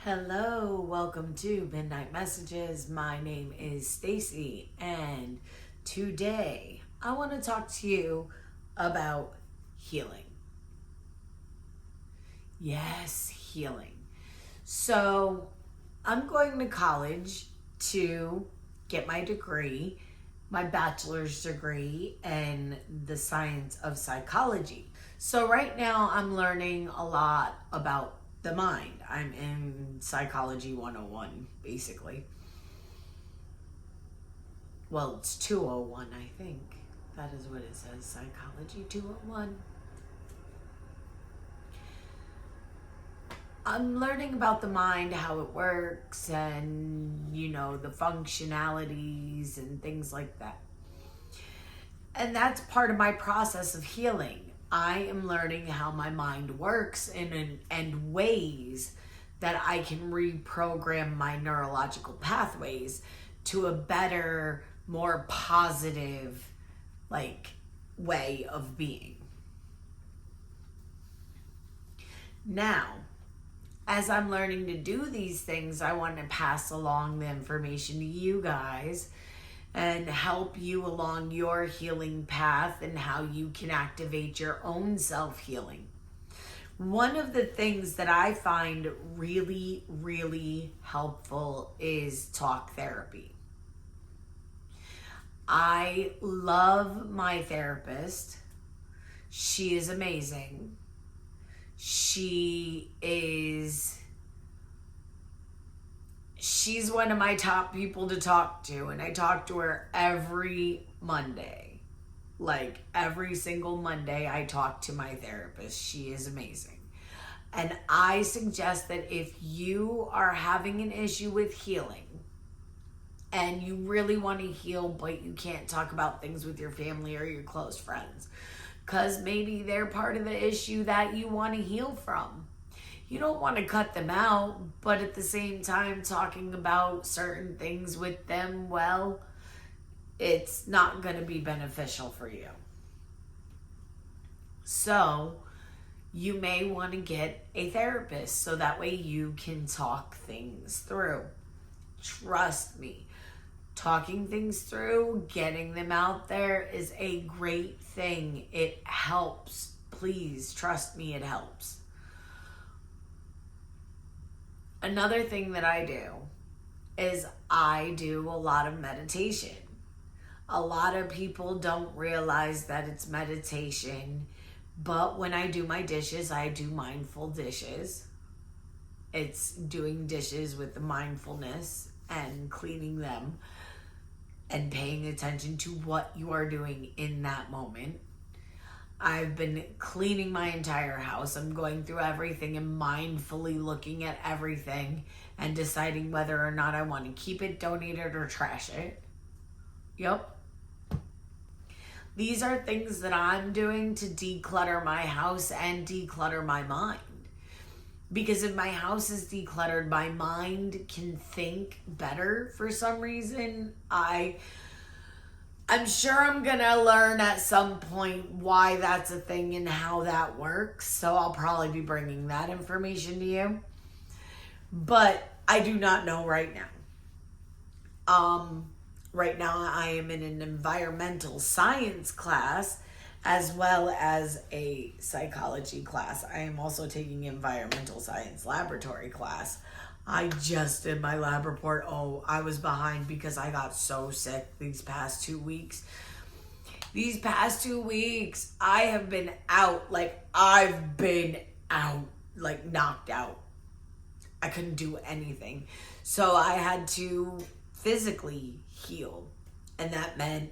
Hello, welcome to Midnight Messages. My name is Stacy, and today I want to talk to you about healing. Yes, healing. So, I'm going to college to get my degree, my bachelor's degree in the science of psychology. So, right now I'm learning a lot about the mind. I'm in Psychology 101, basically. Well, it's 201, I think. That is what it says, Psychology 201. I'm learning about the mind, how it works, and, the functionalities and things like that. And that's part of my process of healing. I am learning how my mind works and ways that I can reprogram my neurological pathways to a better, more positive, way of being. Now, as I'm learning to do these things, I want to pass along the information to you guys and help you along your healing path and how you can activate your own self-healing. One of the things that I find really, really helpful is talk therapy. I love my therapist. She is amazing. She's one of my top people to talk to, and I talk to her every Monday. Every single Monday, I talk to my therapist. She is amazing. And I suggest that if you are having an issue with healing and you really want to heal, but you can't talk about things with your family or your close friends, because maybe they're part of the issue that you want to heal from. You don't want to cut them out, but at the same time, talking about certain things with them, well, it's not going to be beneficial for you. So, you may want to get a therapist so that way you can talk things through. Trust me, talking things through, getting them out there is a great thing. It helps. Please, trust me, it helps. Another thing that I do is I do a lot of meditation. A lot of people don't realize that it's meditation, but when I do my dishes, I do mindful dishes. It's doing dishes with the mindfulness and cleaning them and paying attention to what you are doing in that moment. I've been cleaning my entire house. I'm going through everything and mindfully looking at everything and deciding whether or not I want to keep it, donate it, or trash it. Yep. These are things that I'm doing to declutter my house and declutter my mind. Because if my house is decluttered, my mind can think better for some reason. I'm sure I'm going to learn at some point why that's a thing and how that works. So I'll probably be bringing that information to you. But I do not know right now. Right now I am in an environmental science class as well as a psychology class. I am also taking environmental science laboratory class. I just did my lab report. Oh, I was behind because I got so sick these past 2 weeks. These past 2 weeks, I have been out. I've been out, knocked out. I couldn't do anything. So I had to physically heal. And that meant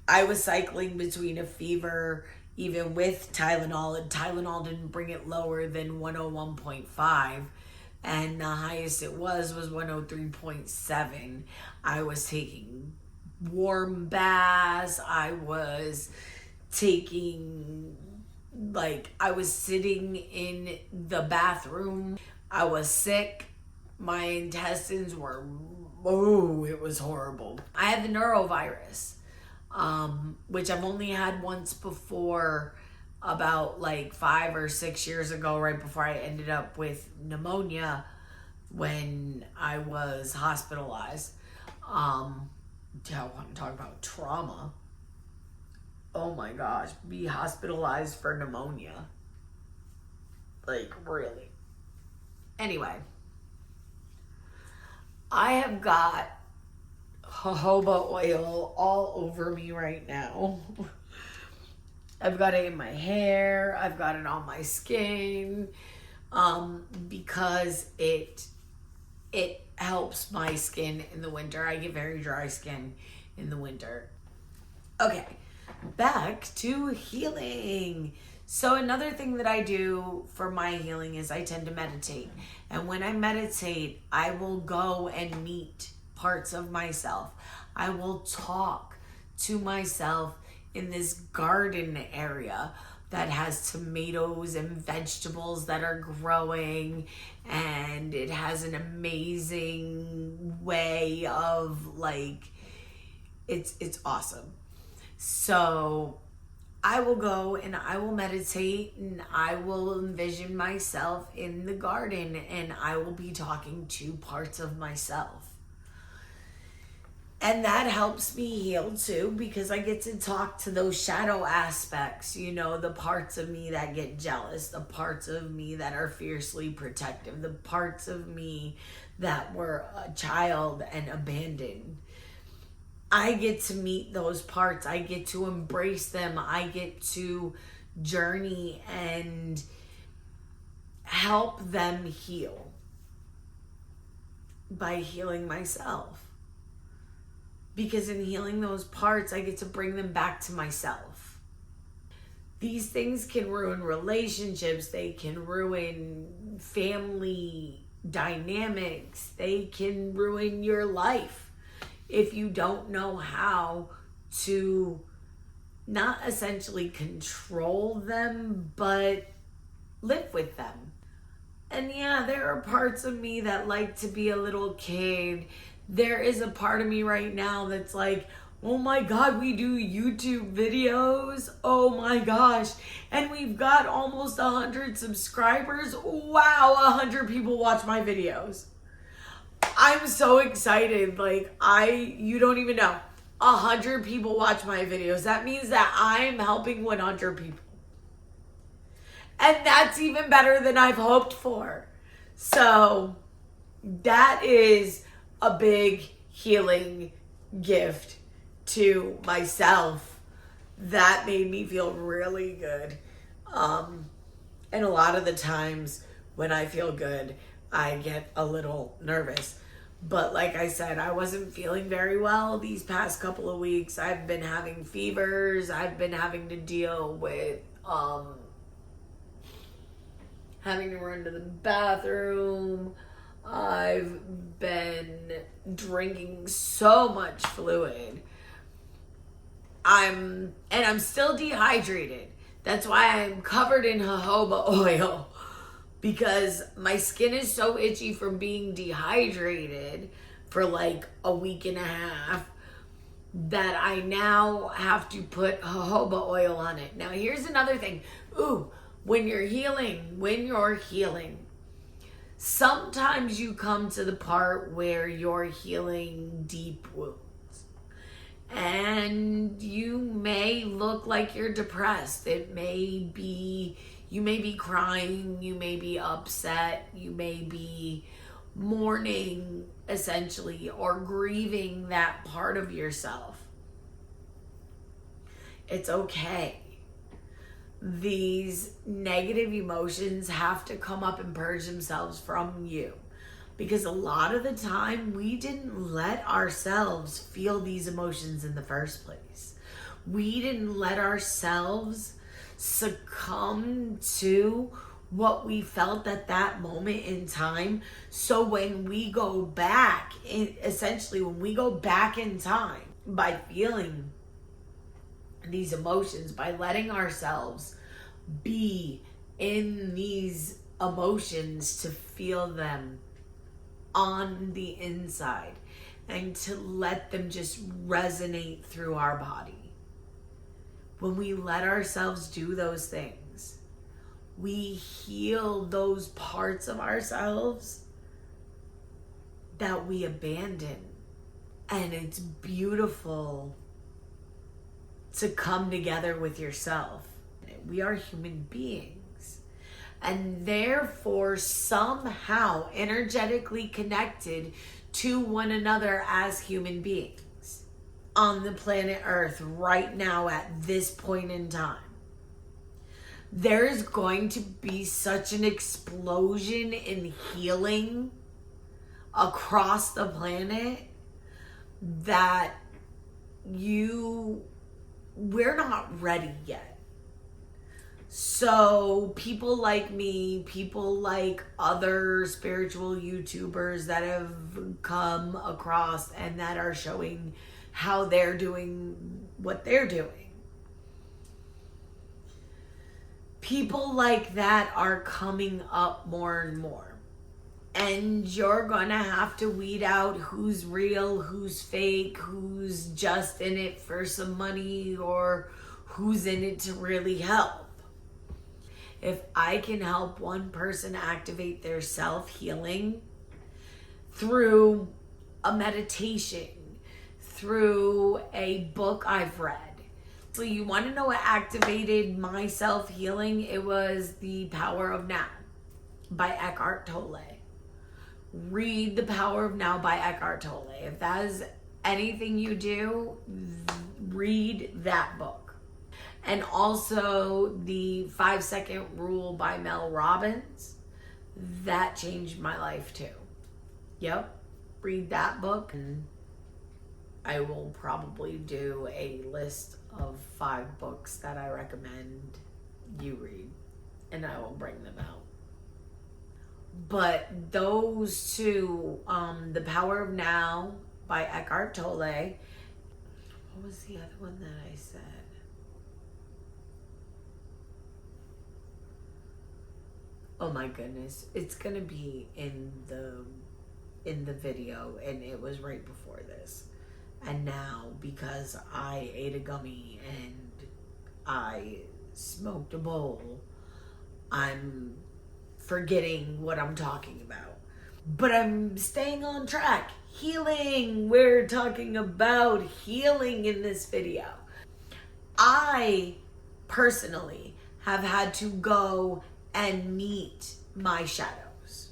I was cycling between a fever, even with Tylenol. And Tylenol didn't bring it lower than 101.5. And the highest it was 103.7. I was taking warm baths. I was taking, I was sitting in the bathroom. I was sick. My intestines were, it was horrible. I had the neurovirus, which I've only had once before, about 5 or 6 years ago, right before I ended up with pneumonia. when I was hospitalized. I want to talk about trauma. Oh my gosh, be hospitalized for pneumonia. Like, really. Anyway, I have got jojoba oil all over me right now. I've got it in my hair. I've got it on my skin, because it helps my skin in the winter. I get very dry skin in the winter. Okay, back to healing. So another thing that I do for my healing is I tend to meditate. And when I meditate, I will go and meet parts of myself. I will talk to myself in this garden area that has tomatoes and vegetables that are growing, and it has an amazing way of, like, it's awesome. So I will go and I will meditate, and I will envision myself in the garden, and I will be talking to parts of myself. And that helps me heal too, because I get to talk to those shadow aspects, you know, the parts of me that get jealous, the parts of me that are fiercely protective, the parts of me that were a child and abandoned. I get to meet those parts. I get to embrace them. I get to journey and help them heal by healing myself. Because in healing those parts, I get to bring them back to myself. These things can ruin relationships. They can ruin family dynamics. They can ruin your life if you don't know how to not essentially control them, but live with them. And yeah, there are parts of me that like to be a little kid. There is a part of me right now that's like, oh my God, we do YouTube videos. Oh my gosh. And we've got almost 100 subscribers. Wow, 100 people watch my videos. I'm so excited. Like, you don't even know. 100 people watch my videos. That means that I'm helping 100 people. And that's even better than I've hoped for. So that is a big healing gift to myself that made me feel really good. And a lot of the times when I feel good, I get a little nervous. But like I said, I wasn't feeling very well these past couple of weeks. I've been having fevers. I've been having to deal with having to run to the bathroom. I've been drinking so much fluid. I'm still dehydrated. That's why I'm covered in jojoba oil, because my skin is so itchy from being dehydrated for like a week and a half that I now have to put jojoba oil on it. Now here's another thing. When you're healing, sometimes you come to the part where you're healing deep wounds. And you may look like you're depressed. You may be crying, you may be upset, you may be mourning, essentially, or grieving that part of yourself. It's okay. These negative emotions have to come up and purge themselves from you. Because a lot of the time, we didn't let ourselves feel these emotions in the first place. We didn't let ourselves succumb to what we felt at that moment in time. So when we go back, when we go back in time by feeling these emotions, by letting ourselves be in these emotions, to feel them on the inside and to let them just resonate through our body. When we let ourselves do those things, we heal those parts of ourselves that we abandon. And it's beautiful to come together with yourself. We are human beings, and therefore somehow energetically connected to one another as human beings on the planet Earth right now at this point in time. There's going to be such an explosion in healing across the planet that we're not ready yet. So people like me, people like other spiritual YouTubers that have come across and that are showing how they're doing what they're doing. People like that are coming up more and more. And you're gonna have to weed out who's real, who's fake, who's just in it for some money, or who's in it to really help. If I can help one person activate their self-healing through a meditation, through a book I've read. So you want to know what activated my self-healing? It was The Power of Now by Eckhart Tolle. Read The Power of Now by Eckhart Tolle. If that is anything you do, read that book. And also the 5-Second Rule by Mel Robbins. That changed my life too. Yep. Read that book. And I will probably do a list of 5 books that I recommend you read. And I will bring them out. But those two, The Power of Now by Eckhart Tolle. What was the other one that I said? Oh my goodness. It's going to be in the video, and it was right before this. And now, because I ate a gummy and I smoked a bowl, I'm forgetting what I'm talking about. But I'm staying on track. Healing. We're talking about healing in this video. I personally have had to go and meet my shadows.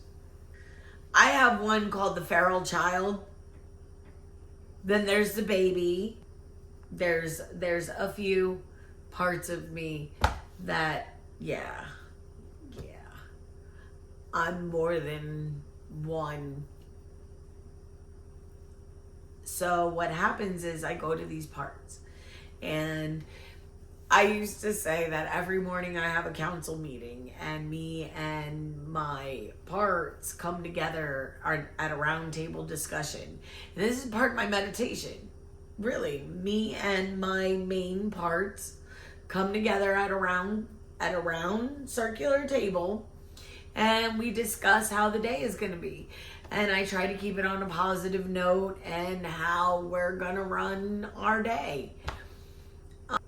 I have one called the feral child. Then there's the baby. There's a few parts of me that, yeah. I'm more than one. So what happens is I go to these parts, and I used to say that every morning I have a council meeting, and me and my parts come together at a round table discussion. And this is part of my meditation. Really, me and my main parts come together at a round circular table, and we discuss how the day is going to be. And I try to keep it on a positive note and how we're going to run our day.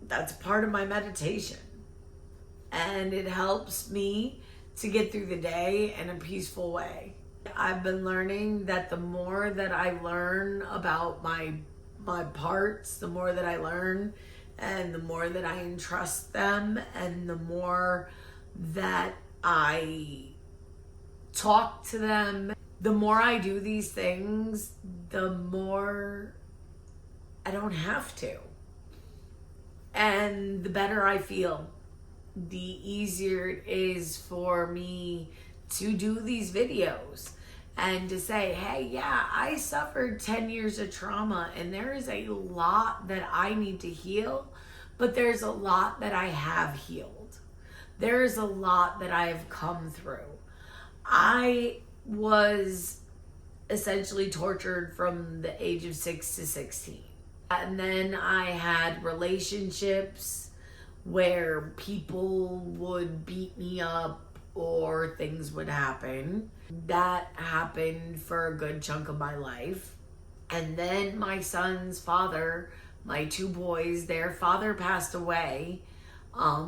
That's part of my meditation. And it helps me to get through the day in a peaceful way. I've been learning that the more that I learn about my parts, the more that I learn, and the more that I entrust them, and the more that I talk to them, the more I do these things, the more I don't have to. And the better I feel, the easier it is for me to do these videos and to say, hey, yeah, I suffered 10 years of trauma, and there is a lot that I need to heal, but there's a lot that I have healed. There is a lot that I have come through. I was essentially tortured from the age of 6 to 16. And then I had relationships where people would beat me up or things would happen. That happened for a good chunk of my life. And then my son's father, my 2 boys, their father passed away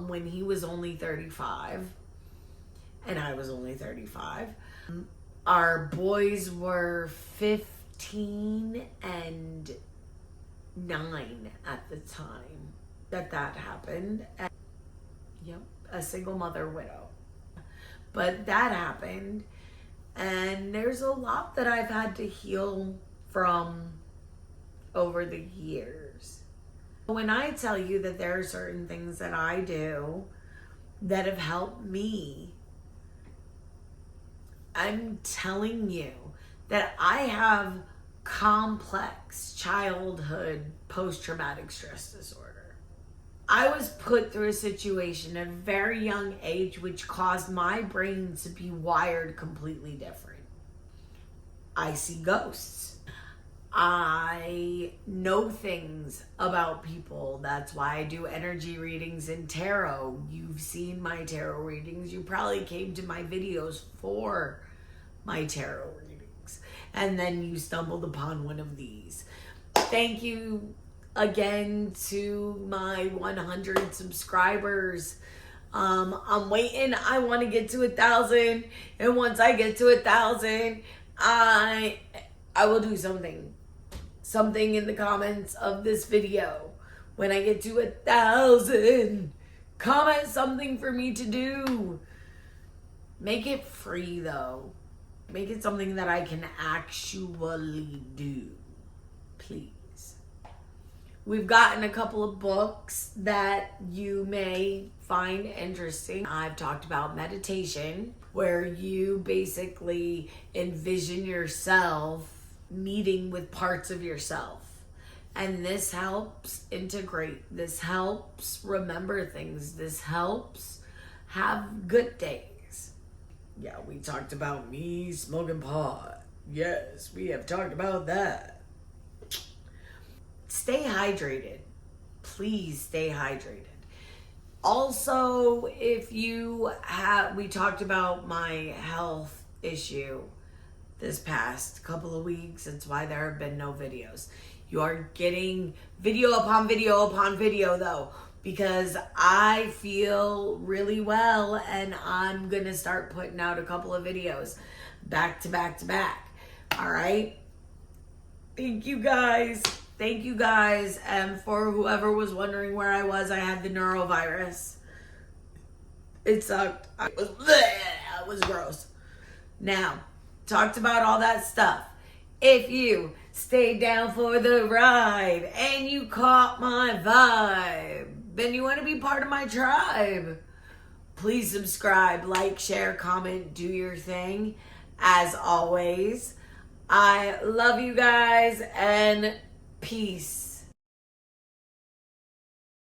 when he was only 35. And I was only 35. Our boys were 15 and 9 at the time that happened. And, yep, a single mother widow. But that happened, and there's a lot that I've had to heal from over the years. When I tell you that there are certain things that I do that have helped me, I'm telling you that I have complex childhood post-traumatic stress disorder. I was put through a situation at a very young age which caused my brain to be wired completely different. I see ghosts. I know things about people. That's why I do energy readings and tarot. You've seen my tarot readings. You probably came to my videos for my tarot readings. And then you stumbled upon one of these. Thank you again to my 100 subscribers. I'm waiting. I want to get to 1,000. And once I get to 1,000, I will do something in the comments of this video. When I get to 1,000, comment something for me to do. Make it free though. Make it something that I can actually do, please. We've gotten a couple of books that you may find interesting. I've talked about meditation, where you basically envision yourself meeting with parts of yourself. And this helps integrate. This helps remember things. This helps have good days. Yeah, we talked about me smoking pot. Yes, we have talked about that. Stay hydrated. Please stay hydrated. Also, if you have, we talked about my health issue this past couple of weeks. It's why there have been no videos. You are getting video upon video upon video though, because I feel really well and I'm gonna start putting out a couple of videos back to back to back. All right. Thank you guys. Thank you guys. And for whoever was wondering where I had the neurovirus. It sucked. It was gross. Now, talked about all that stuff. If you stayed down for the ride and you caught my vibe, then you want to be part of my tribe, please subscribe, like, share, comment, do your thing. As always, I love you guys and peace.